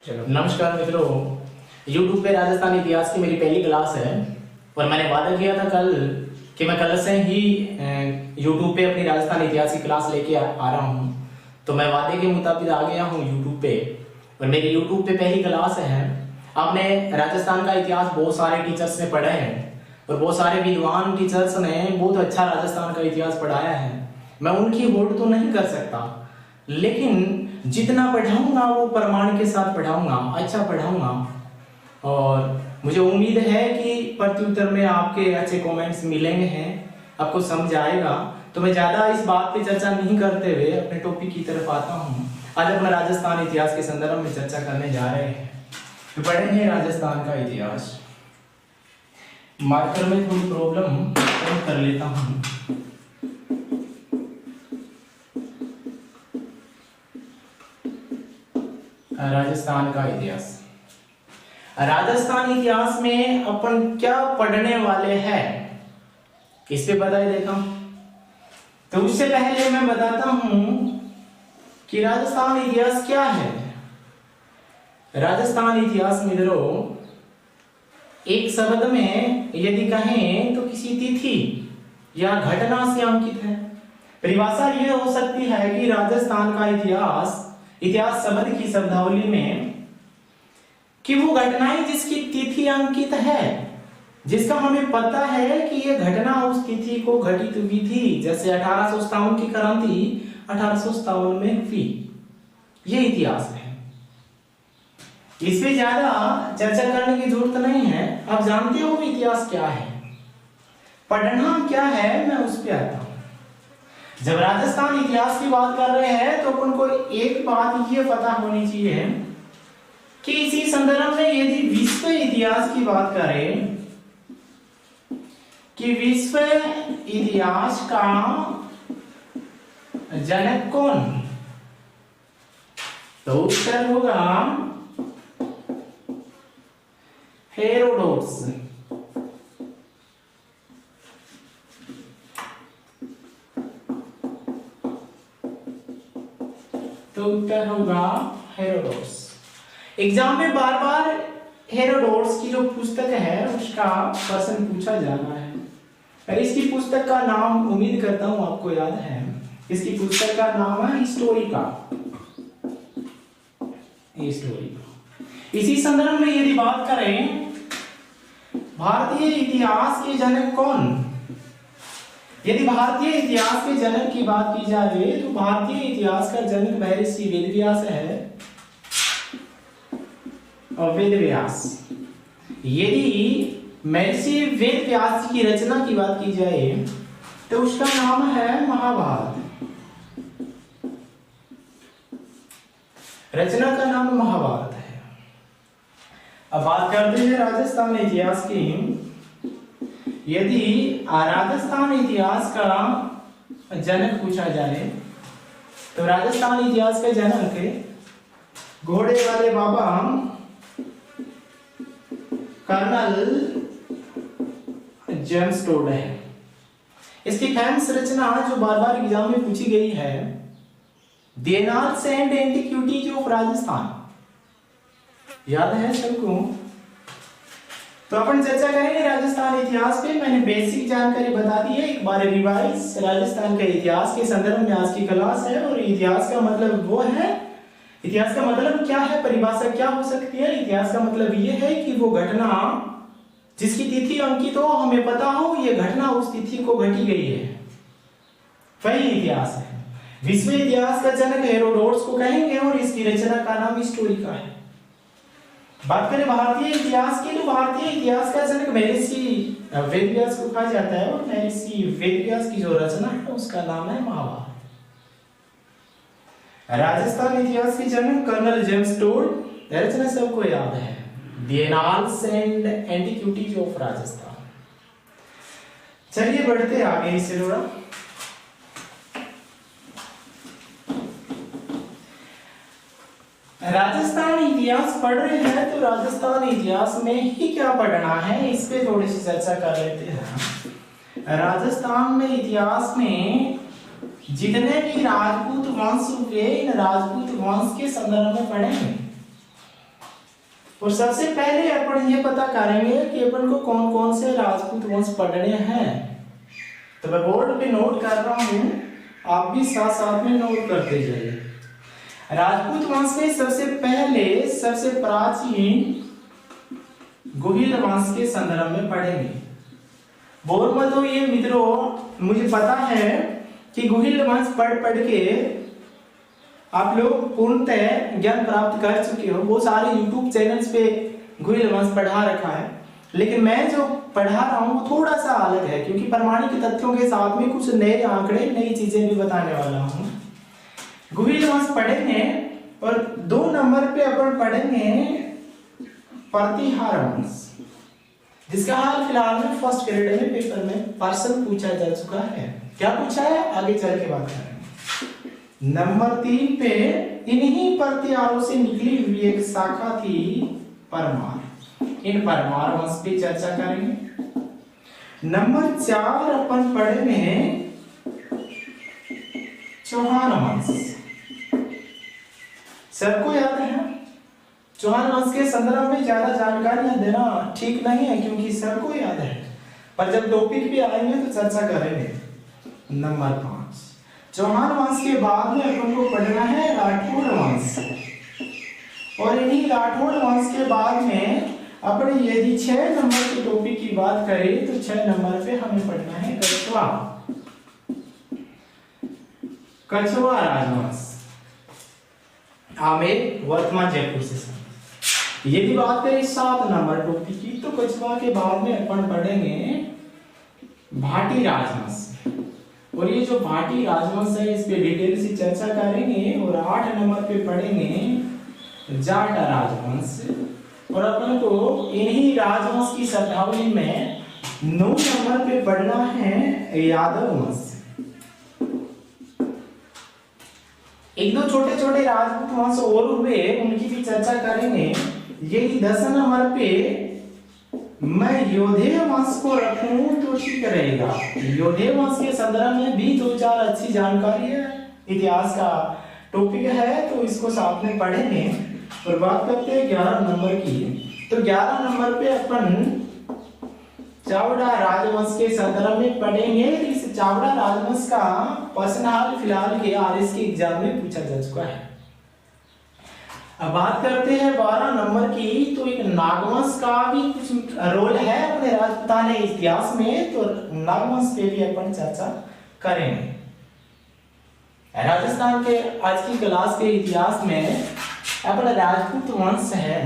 चलो नमस्कार मित्रों, YouTube पे राजस्थान इतिहास की मेरी पहली क्लास है और मैंने वादा किया था कल कि मैं कल से ही YouTube पे अपनी राजस्थान इतिहास की क्लास लेके आ रहा हूँ। तो मैं वादे के मुताबिक आ गया हूँ YouTube पे और मेरी YouTube पे पहली क्लास है। आपने राजस्थान का इतिहास बहुत सारे टीचर्स ने पढ़े हैं और बहुत सारे विद्वान टीचर्स ने बहुत अच्छा राजस्थान का इतिहास पढ़ाया है। मैं उनकी होड़ तो नहीं कर सकता, लेकिन जितना पढ़ाऊंगा वो प्रमाण के साथ पढ़ाऊंगा, अच्छा पढ़ाऊंगा। और मुझे उम्मीद है कि प्रत्युत्तर में आपके अच्छे कमेंट्स मिलेंगे हैं, आपको समझ आएगा। तो मैं ज्यादा इस बात पे चर्चा नहीं करते हुए अपने टॉपिक की तरफ आता हूँ। आज अपना राजस्थान इतिहास के संदर्भ में चर्चा करने जा रहे हैं। तो पढ़ेंगे राजस्थान का इतिहास। मार्कर में थोड़ी प्रॉब्लम कर लेता हूँ। राजस्थान का इतिहास। राजस्थान इतिहास में अपन क्या पढ़ने वाले हैं, किस पे बताए देता हूं। तो उससे पहले मैं बताता हूं कि राजस्थान इतिहास क्या है। राजस्थान इतिहास मित्रों एक शब्द में यदि कहें तो किसी तिथि या घटना से अंकित है। परिभाषा यह हो सकती है कि राजस्थान का इतिहास शब्द की शब्दावली में कि वो घटनाएं जिसकी तिथि अंकित है, जिसका हमें पता है कि ये घटना उस तिथि को घटित हुई थी। जैसे 1857 की क्रांति 1857 में हुई, ये इतिहास है। इस पे ज्यादा चर्चा करने की जरूरत नहीं है, आप जानते हो इतिहास क्या है, पढ़ना क्या है, मैं उस पे आता हूं। जब राजस्थान इतिहास की बात कर रहे हैं तो अपन को एक बात ये पता होनी चाहिए कि इसी संदर्भ में यदि विश्व इतिहास की बात करें कि विश्व इतिहास का जनक कौन, तो उत्तर होगा हेरोडोटस। तो उत्तर होगा हेरोडोटस। एग्जाम में बार बार हेरोडोटस की जो पुस्तक है उसका प्रश्न पूछा जाना है। और इसकी पुस्तक का नाम उम्मीद करता हूं आपको याद है। इसकी पुस्तक का नाम है हिस्टोरिका। इसी संदर्भ में यदि बात करें भारतीय इतिहास के जनक कौन, यदि भारतीय इतिहास के जनक की बात की जाए तो भारतीय इतिहास का जनक महर्षि वेदव्यास है। और वेदव्यास, यदि महर्षि वेदव्यास की रचना की बात की जाए तो उसका नाम है महाभारत। रचना का नाम महाभारत है। अब बात करते हैं राजस्थान इतिहास की। यदि राजस्थान इतिहास का जनक पूछा जाए तो राजस्थान इतिहास का जनक घोड़े वाले बाबा कर्नल जेम्स टोड है। इसकी फेमस रचना जो बार बार एग्जाम में पूछी गई है, the annals and antiquities of Rajasthan, याद है सबको। तो अपन चर्चा करेंगे राजस्थान इतिहास पे। मैंने बेसिक जानकारी बता दी है, एक बार रिवाइज। राजस्थान के इतिहास के संदर्भ में आज की क्लास है। और इतिहास का मतलब वो है, इतिहास का मतलब क्या है, परिभाषा क्या हो सकती है। इतिहास का मतलब ये है कि वो घटना जिसकी तिथि अंकित हो, हमें पता हो ये घटना उस तिथि को घटी गई है, वही इतिहास है। विश्व इतिहास का जनक हेरोडोटस को कहेंगे और इसकी रचना का नाम हिस्टोरिका है। बात करें भारतीय इतिहास की तो भारतीय इतिहास का जनक महर्षि वेदव्यास को कहा जाता है। और महर्षि वेदव्यास की जो रचना है उसका नाम है महाभारत। राजस्थान इतिहास के जनक कर्नल जेम्स टोड, रचना सबको याद है, the annals and antiquities of Rajasthan. चलिए बढ़ते आगे इससे थोड़ा। राजस्थान इतिहास पढ़ रहे हैं तो राजस्थान इतिहास में ही क्या पढ़ना है, इस पे थोड़ी सी चर्चा कर लेते हैं। राजस्थान में इतिहास में जितने भी राजपूत वंश हुए, इन राजपूत वंश के संदर्भ में पढ़ेंगे। और सबसे पहले अपन ये पता करेंगे कि अपन को कौन कौन से राजपूत वंश पढ़ने हैं। तो मैं बोर्ड पे नोट कर रहा हूं, आप भी साथ साथ में नोट करते जाइए। राजपूत वंश में सबसे पहले सबसे प्राचीन गुहिल वंश के संदर्भ में पढ़ेंगे। बोर मत हो ये मित्रों, मुझे पता है कि गुहिल वंश पढ़ के आप लोग पूर्णतः ज्ञान प्राप्त कर चुके हो। वो सारे YouTube चैनल्स पे गुहिल वंश पढ़ा रखा है, लेकिन मैं जो पढ़ा रहा हूँ वो थोड़ा सा अलग है, क्योंकि प्रमाणिक तथ्यों के साथ में कुछ नए आंकड़े नई चीजें भी बताने वाला हूँ। गुहिल वंश पढ़ेंगे और 2 नंबर पे अपन पढ़ेंगे प्रतिहार वंश, जिसका हाल फिलहाल में फर्स्ट ग्रेड में पेपर में पर्सन पूछा जा चुका है। क्या पूछा है आगे चल के बात करेंगे। नंबर 3 पे इन्हीं प्रतिहारों से निकली हुई एक शाखा थी परमार। इन परमार वंश पे चर्चा करेंगे। नंबर 4 अपन पढ़ेंगे चौहान वंश। सबको याद है चौहान वंश के संदर्भ में ज्यादा जानकारियां देना ठीक नहीं है, क्योंकि सबको याद है, पर जब टॉपिक पे आएंगे तो चर्चा करेंगे। नंबर 5 चौहान वंश के बाद में अपन को पढ़ना है राठौड़ वंश, और इन्हीं राठौड़ वंश के बाद में अपन यदि 6 नंबर के टॉपिक की बात करें तो 6 नंबर पे हमें पढ़ना है कछवा राजवंश, आमेर वर्तमान जयपुर से। यदि बात करें 7 नंबर टॉपिक की तो कछवा के बाद में अपन पढ़ेंगे भाटी राजवंश, और ये जो भाटी राजवंश है इस पे डिटेल से चर्चा करेंगे। और 8 नंबर पे पढ़ेंगे जाट राजवंश, और अपन को इन्हीं राजवंश की शब्दावली में 9 नंबर पे पढ़ना है यादव वंश। 1-2 छोटे छोटे राजपूत वंश और हुए, उनकी भी चर्चा करेंगे। यही 10 नंबर पे मैं योधेय वंश को रखूं तो ठीक रहेगा। योधेय वंश के संदर्भ में भी 2-4 अच्छी जानकारी है, इतिहास का टॉपिक है, तो इसको साथ में पढ़ेंगे। और बात करते हैं 11 नंबर की, तो 11 नंबर पे अपन चावड़ा राजवंश के संदर्भ में पढ़ेंगे। इस चावड़ा राजवंश का प्रश्न हाल फिलहाल के आरएस के एग्जाम में पूछा जा चुका है। अब बात करते हैं 12 नंबर की, तो एक नागवंश का भी कुछ रोल है अपने राजपूताना इतिहास में, तो नागवंश पे भी अपन चर्चा करेंगे। राजस्थान के आज की क्लास के इतिहास में अपना राजपूत वंश है,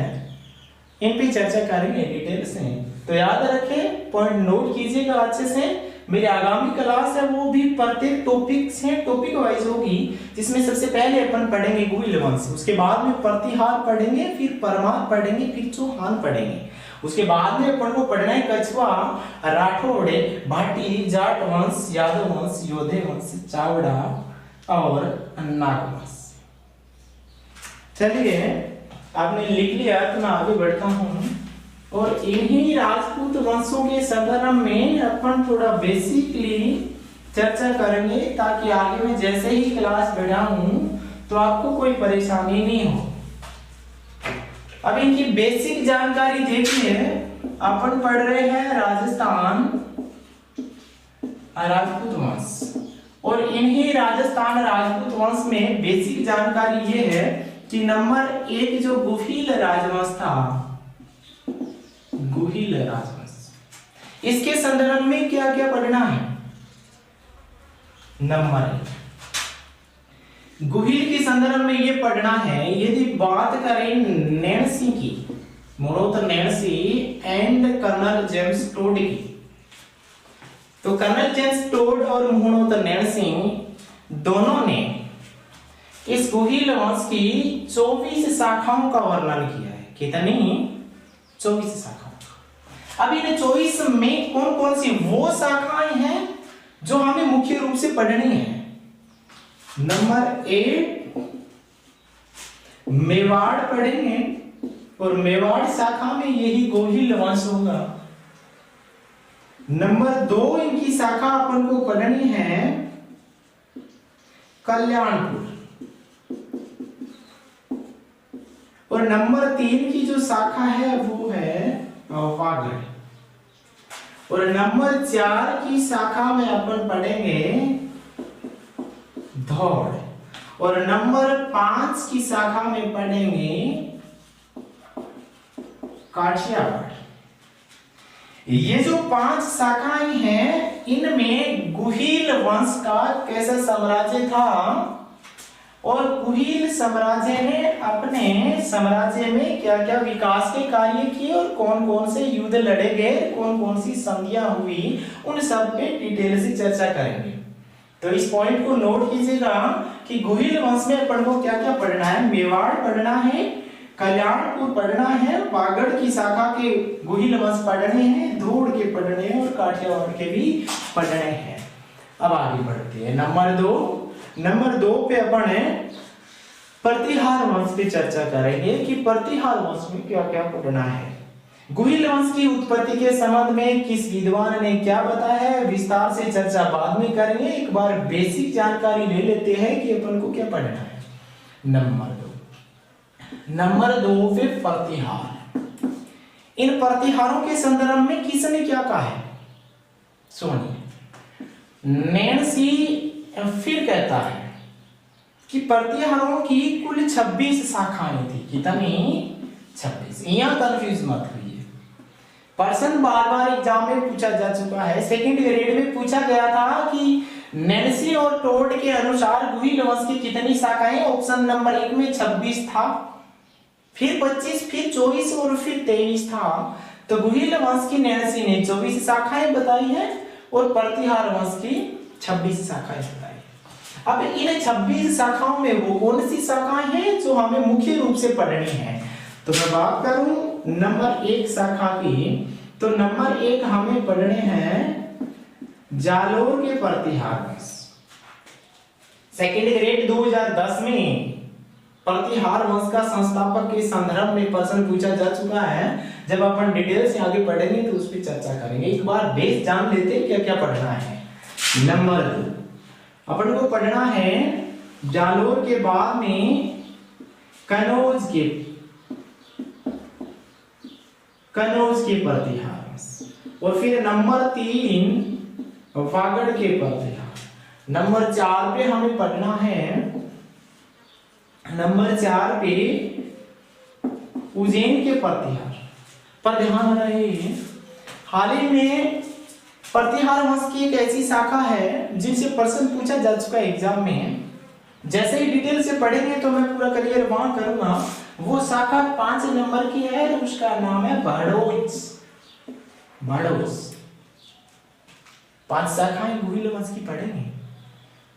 इन पे चर्चा करेंगे डिटेल से। तो याद रखें, पॉइंट नोट कीजिएगा अच्छे से। मेरी आगामी क्लास है वो भी प्रत्येक टॉपिक से टॉपिक वाइज होगी, जिसमें सबसे पहले अपन पढ़ेंगे गुहिल वंश, उसके बाद में प्रतिहार पढ़ेंगे, फिर परमार पढ़ेंगे, फिर चौहान पढ़ेंगे। उसके बाद में अपन को पढ़ना है कछवा, राठौड़, भाटी, जाट वंश, यादव वंश, योधे वंश, चावड़ा और नागवंश। चलिए आपने लिख लिया तो मैं आगे बढ़ता हूँ, और इन्हीं राजपूत वंशों के संदर्भ में अपन थोड़ा बेसिकली चर्चा करेंगे, ताकि आगे में जैसे ही क्लास बढ़ाऊं तो आपको कोई परेशानी नहीं हो। अब इनकी बेसिक जानकारी देखिए। अपन पढ़ रहे हैं राजस्थान राजपूत वंश, और इन्हीं राजस्थान राजपूत वंश में बेसिक जानकारी ये है कि नंबर 1 जो गुहिल राजवंश था, गुहिल राजवंश, इसके संदर्भ में क्या क्या पढ़ना है। नंबर 1 गुहिल के संदर्भ में ये पढ़ना है। यदि बात करें नैणसी की, Manohar Nainsi and colonel James Tod की, तो कर्नल जेम्स टोड और मनोहर नैणसी दोनों ने इस गुहिल वंश की 24 शाखाओं का वर्णन किया है। कितनी? 24 शाखाओं। अब इन 24 में कौन कौन सी वो शाखाएं हैं जो हमें मुख्य रूप से पढ़नी है। नंबर 1 मेवाड़ पढ़ेंगे, और मेवाड़ शाखा में यही गुहिल वंश होगा। नंबर 2 इनकी शाखा अपन को पढ़नी है कल्याणपुर। और नंबर 3 की जो शाखा है वो है वागड़। और नंबर 4 की शाखा में अपन पढ़ेंगे धौड़। और नंबर 5 की शाखा में पढ़ेंगे काठियावाड़। ये जो 5 शाखाएं हैं, इनमें गुहिल वंश का कैसा साम्राज्य था, और गुहिल साम्राज्य ने अपने साम्राज्य में क्या क्या विकास के कार्य किए और कौन कौन से युद्ध लड़े गए, कौन कौन सी संधियां हुई, उन सब पे डिटेल से चर्चा करेंगे। तो इस पॉइंट को नोट कीजिएगा कि गुहिल वंश में अपन को क्या क्या पढ़ना है। मेवाड़ पढ़ना है, कल्याणपुर पढ़ना है, वागड़ की शाखा के गुहिल वंश पढ़ने हैं, धूड़ के पढ़ने हैं और काठियावाड़ के भी पढ़ने हैं। अब आगे बढ़ते हैं। नंबर 2 पे अपन प्रतिहार वंश पे चर्चा करेंगे कि प्रतिहार वंश में क्या क्या पढ़ना है। गुहिल वंश की उत्पत्ति के संबंध में किस विद्वान ने क्या बताया है, विस्तार से चर्चा बाद में करेंगे। एक बार बेसिक जानकारी ले लेते हैं कि अपन को क्या पढ़ना है। नंबर 2 पे प्रतिहार। इन प्रतिहारों के संदर्भ में किसने क्या कहा है सुनिए। नैन्सी फिर कहता है कि प्रतिहारों की कुल 26 शाखाएं थी। कितनी? 26। यहां कंफ्यूज मत हुई। पर्सन बार एग्जाम में पूछा जा चुका है, सेकंड ग्रेड में पूछा गया था कि नैन्सी और टोड के अनुसार गुहिल वंश की कितनी शाखाएं। ऑप्शन नंबर 1 में 26 था, फिर 25, फिर 24 और फिर 23 था। तो गुहिल वंश की नैन्सी ने 24 शाखाएं बताई है और प्रतिहार वंश की 26 शाखाएं बताई। अब इन 26 शाखाओं में वो कौन सी शाखाएं हैं जो हमें मुख्य रूप से पढ़नी है। तो मैं बात करूं नंबर 1 शाखा की, तो नंबर 1 हमें पढ़ने हैं जालोर के प्रतिहार वंश। सेकेंड ग्रेड 2010 में प्रतिहार वंश का संस्थापक के संदर्भ में प्रश्न पूछा जा चुका है। जब अपन डिटेल से आगे पढ़ेंगे तो उस पर चर्चा करेंगे। एक बार बेस जान लेते हैं क्या क्या पढ़ना है। नंबर 2 अपन को पढ़ना है जालोर के बाद में कनौज के प्रतिहार वंश। और फिर नंबर 3 वागड़ के प्रतिहार। नंबर 4 पे हमें पढ़ना है, नंबर 4 पे उज्जैन के प्रतिहार। पर ध्यान रहे हाल ही में प्रतिहार वंश की एक ऐसी शाखा है जिनसे प्रश्न पूछा जा चुका है एग्जाम में। जैसे ही डिटेल से पढ़ेंगे तो मैं पूरा क्लियर वहां करूंगा। वो शाखा 5 नंबर की है और उसका नाम है भड़ोच। 5 शाखाएं गुहिल वंश की पढ़ेंगे।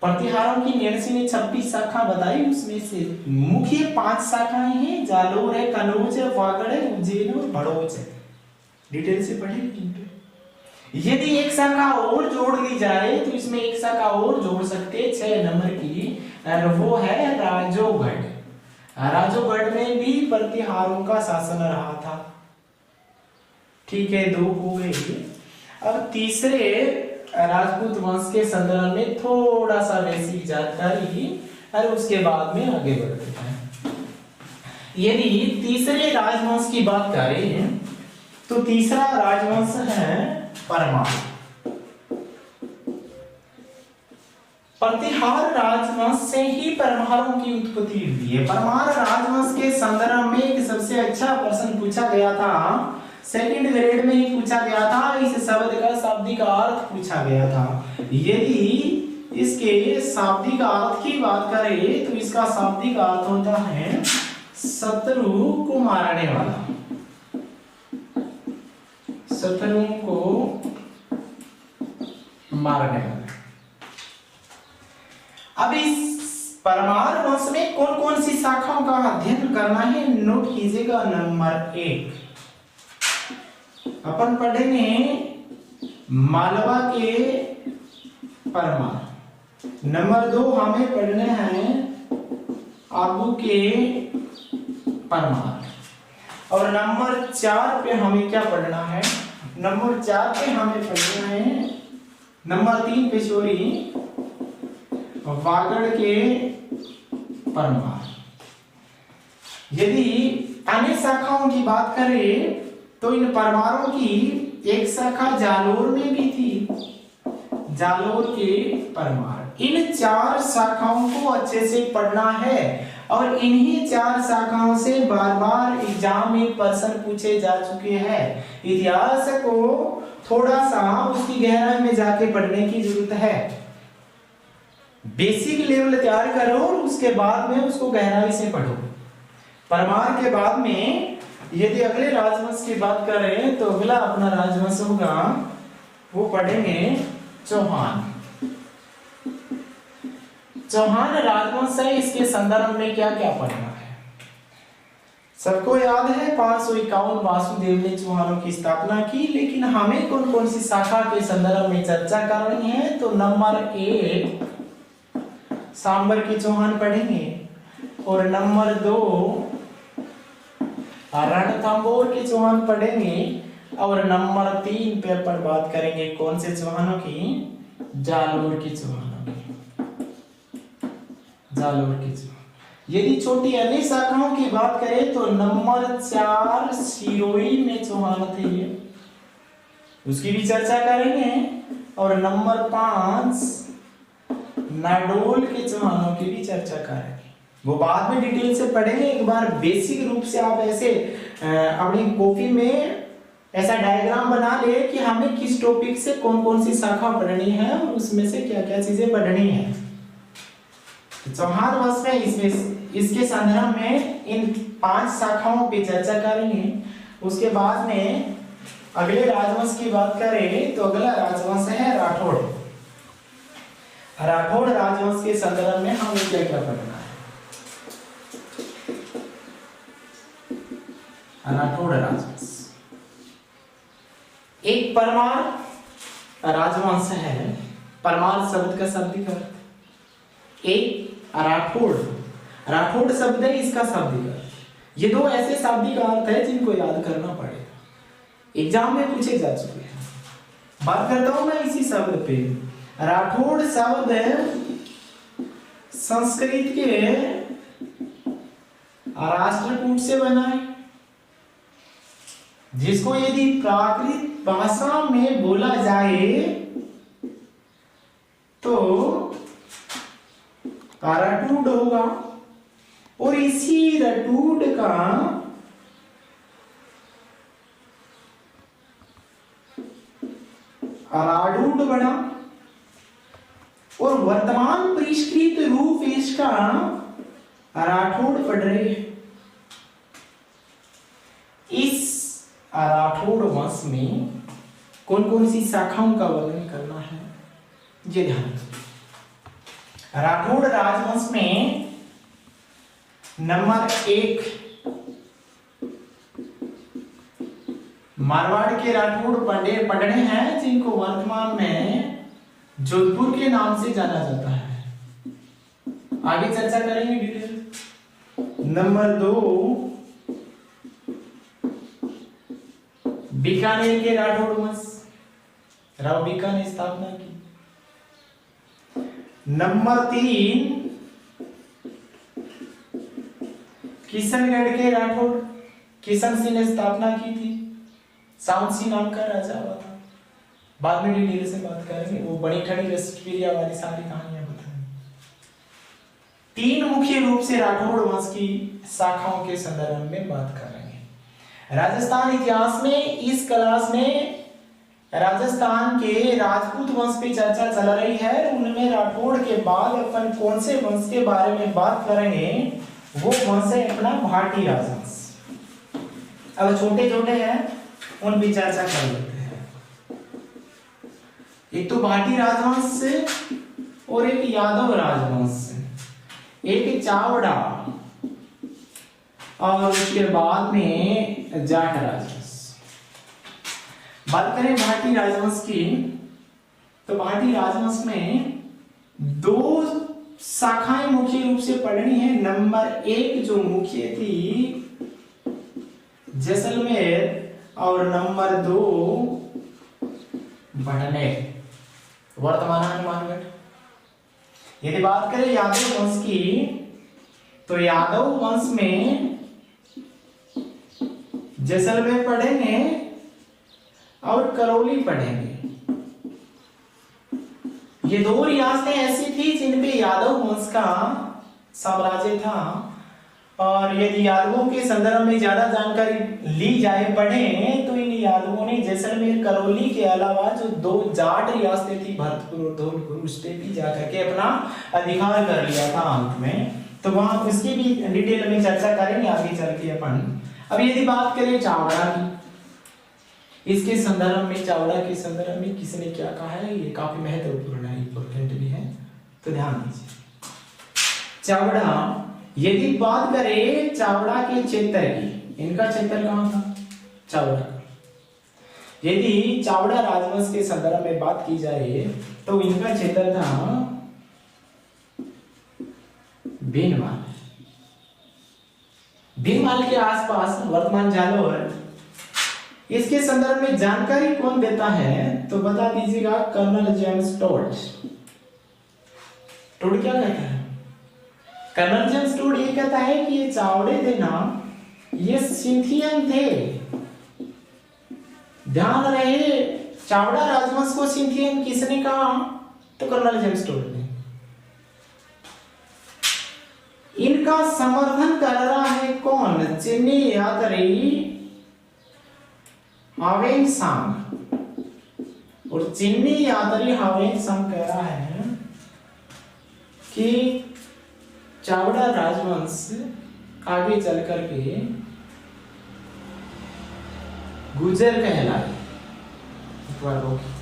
प्रतिहारों की नैन्सी ने 26 शाखा बताई, उसमें से मुख्य 5 शाखाएं हैं, जालोर है, कनौज है, वागड़ है, उज्जैन और भड़ोच है। डिटेल से पढ़ेंगे। यदि एक शाखा और जोड़ दी जाए तो इसमें एक शाखा और जोड़ सकते हैं 6 नंबर की, और वो है राजोगढ़। राजोगढ़ में भी प्रतिहारों का शासन रहा था। ठीक है, 2 हो गए। अब तीसरे राजपूत वंश के संदर्भ में थोड़ा सा बेसिक जानकारी और उसके बाद में आगे बढ़ते हैं। यदि तीसरे राजवंश की बात करें तो तीसरा राजवंश है परमार। प्रतिहार राजवंश से ही परमारों की उत्पत्ति हुई है। परमार राजवंश के संदर्भ में एक सबसे अच्छा प्रश्न पूछा गया था, सेकंड ग्रेड में ही पूछा गया था। इस शब्द का शाब्दिक अर्थ पूछा गया था। यदि इसके शाब्दिक अर्थ की बात करें तो इसका शाब्दिक अर्थ होता है शत्रु को मारने वाला, शत्रु को मारने वाला। अब इस परमार वंश में कौन कौन सी शाखाओं का अध्ययन करना है नोट कीजिएगा। नंबर 1 अपन पढ़ेंगे मालवा के परमार। नंबर 2 हमें पढ़ने हैं आबू के परमार। और नंबर 4 पे हमें क्या पढ़ना है, नंबर 4 पे हमें पढ़ना है, नंबर 3 पे सॉरी वागड़ के परमार। यदि अन्य शाखाओं की बात करें तो इन परमारों की एक शाखा जालोर में भी थी, जालोर के परमार। इन 4 शाखाओं को अच्छे से पढ़ना है और इन्हीं 4 शाखाओं से बार बार एग्जाम में प्रश्न पूछे जा चुके हैं। इतिहास को थोड़ा सा उसकी गहराई में जाके पढ़ने की जरूरत है। बेसिक लेवल तैयार करो और उसके बाद में उसको गहराई से पढ़ो। परमार के बाद में यदि अगले राजवंश की बात करें तो अगला अपना राजवंश होगा, वो पढ़ेंगे चौहान। चौहान राजवंश है, इसके संदर्भ में क्या क्या पढ़ना है? सबको याद है 551 वासुदेव ने चौहानों की स्थापना की, लेकिन हमें कौन कौन सी शाखा के संदर्भ में चर्चा करनी है? तो नंबर 1 सांबर के चौहान पढ़ेंगे और नंबर 2 रणथंभौर के चौहान पढ़ेंगे और नंबर 3 पे पर बात करेंगे कौन से चौहानों की? जालोर के चौहानों की, जालोर के चौहान। यदि छोटी अन्य शाखाओं की बात करें तो नंबर 4 सिरोही में चौहान थे, ये उसकी भी चर्चा करेंगे और नंबर 5 नाडोल के चौहानों की भी चर्चा करेंगे। वो बाद में डिटेल से पढ़ेंगे। एक बार बेसिक रूप से आप ऐसे अपनी कॉपी में ऐसा डायग्राम बना ले कि हमें किस टॉपिक से कौन कौन सी शाखा पढ़नी है और उसमें से क्या क्या चीजें पढ़नी है। चौहान वंश में इसके संदर्भ में इन 5 शाखाओं पे चर्चा करेंगे। उसके बाद में अगले राजवंश की बात करें तो अगला राजवंश है राठौड़। राठौड़ राजवंश के संदर्भ में हमें क्या क्या पढ़ना है? राठौड़ राजवंश एक परमार राजवंश है। परमार शब्द का शाब्दिक अर्थ, एक राठौड़, राठौड़ शब्द है, इसका शाब्दिक अर्थ। ये 2 ऐसे शाब्दिक अर्थ है जिनको याद करना पड़ेगा, एग्जाम में पूछे जा चुके हैं। बात करता हूं मैं इसी शब्द पे। राठौड़ शब्द संस्कृत के राष्ट्रकूट से बना है, जिसको यदि प्राकृत भाषा में बोला जाए तो रटूड होगा और इसी रटूड का राडूड बना और वर्तमान परिष्कृत रूप इसका राठौड़ पढ़ रहे हैं। इस राठौड़ वंश में कौन कौन सी शाखाओं का वर्णन करना है, ये ध्यान रखिए। राठौड़ राजवंश में नंबर 1 मारवाड़ के राठौड़ पढ़ने हैं, जिनको वर्तमान में जोधपुर के नाम से जाना जाता है। आगे चर्चा करेंगे डिटेल। नंबर 2 बीकानेर के राठौड़ वंश, राव बीका ने स्थापना की। नंबर 3 किशनगढ़ के राठौड़, किशन सिंह ने स्थापना की थी। साउंड सिंह नाम का राजा हुआ था, बाद में डिटेल से बात करेंगे। वो बड़ी ठंडी रसपीरिया वाली सारी कहानियां बताएंगे। 3 मुख्य रूप से राठौड़ वंश की शाखाओं के संदर्भ में बात करेंगे। राजस्थान इतिहास में इस क्लास में राजस्थान के राजपूत वंश पे चर्चा चल रही है। उनमें राठौड़ के बाद अपन कौन से वंश के बारे में बात करेंगे, वो वंश है अपना भाटी राजवंश। अब छोटे छोटे हैं, उन पे चर्चा कर लेते हैं। एक तो भाटी राजवंश से और एक यादव राजवंश से, एक चावड़ा और उसके बाद में जाट राजवंश। बात करें भाटी राजवंश की तो भाटी राजवंश में 2 शाखाएं मुख्य रूप से पढ़नी है। नंबर 1 जो मुख्य थी जैसलमेर और नंबर 2 बढ़नेर, वर्तमान हनुमानगढ़। यदि बात करें यादव वंश की तो यादव वंश में जैसलमेर पढ़ेंगे और करौली पढ़ेंगे। ये दो रियासतें ऐसी थी जिन पे यादव वंश का साम्राज्य था। और यदि यादवों के संदर्भ में ज्यादा जानकारी ली जाए पढ़े तो इन यादवों ने जैसलमेर करौली के अलावा जो दो जाट रियासतें थी भरतपुर और धौलपुर, उस पे भी जाकर के अपना अधिकार कर लिया था अंत में। तो वहां उसकी भी डिटेल में चर्चा करेंगे आगे चल के अपन। अब यदि बात करें चावड़ा की, इसके संदर्भ में, चावड़ा के संदर्भ में किसने क्या कहा है, ये काफी महत्वपूर्ण है, इंपॉर्टेंट भी है, तो ध्यान दीजिए। चावड़ा, यदि बात करें चावड़ा के क्षेत्र की, इनका क्षेत्र कहां था, चावड़ा। यदि चावड़ा राजवंश के संदर्भ में बात की जाए तो इनका क्षेत्र था भीनमाल। भीनमाल के आसपास वर्तमान जालौर। इसके संदर्भ में जानकारी कौन देता है तो बता दीजिएगा, कर्नल जेम्स टोड। टोड क्या कहता है? कर्नल जेम्स टोड ये कहता है कि ये चावड़े थे ना, ये सिंथियन थे। ध्यान रहे, चावड़ा राजवंश को सिंथियन किसने कहा तो कर्नल जेम्स टोड ने। इनका समर्थन कर रहा है कौन, चीनी यात्री हावेनसांग। और चीनी यात्री हावेनसांग कह रहा है कि चावड़ा राजवंश आगे चल करके गुर्जर कहलाए। एक बार रोकिए।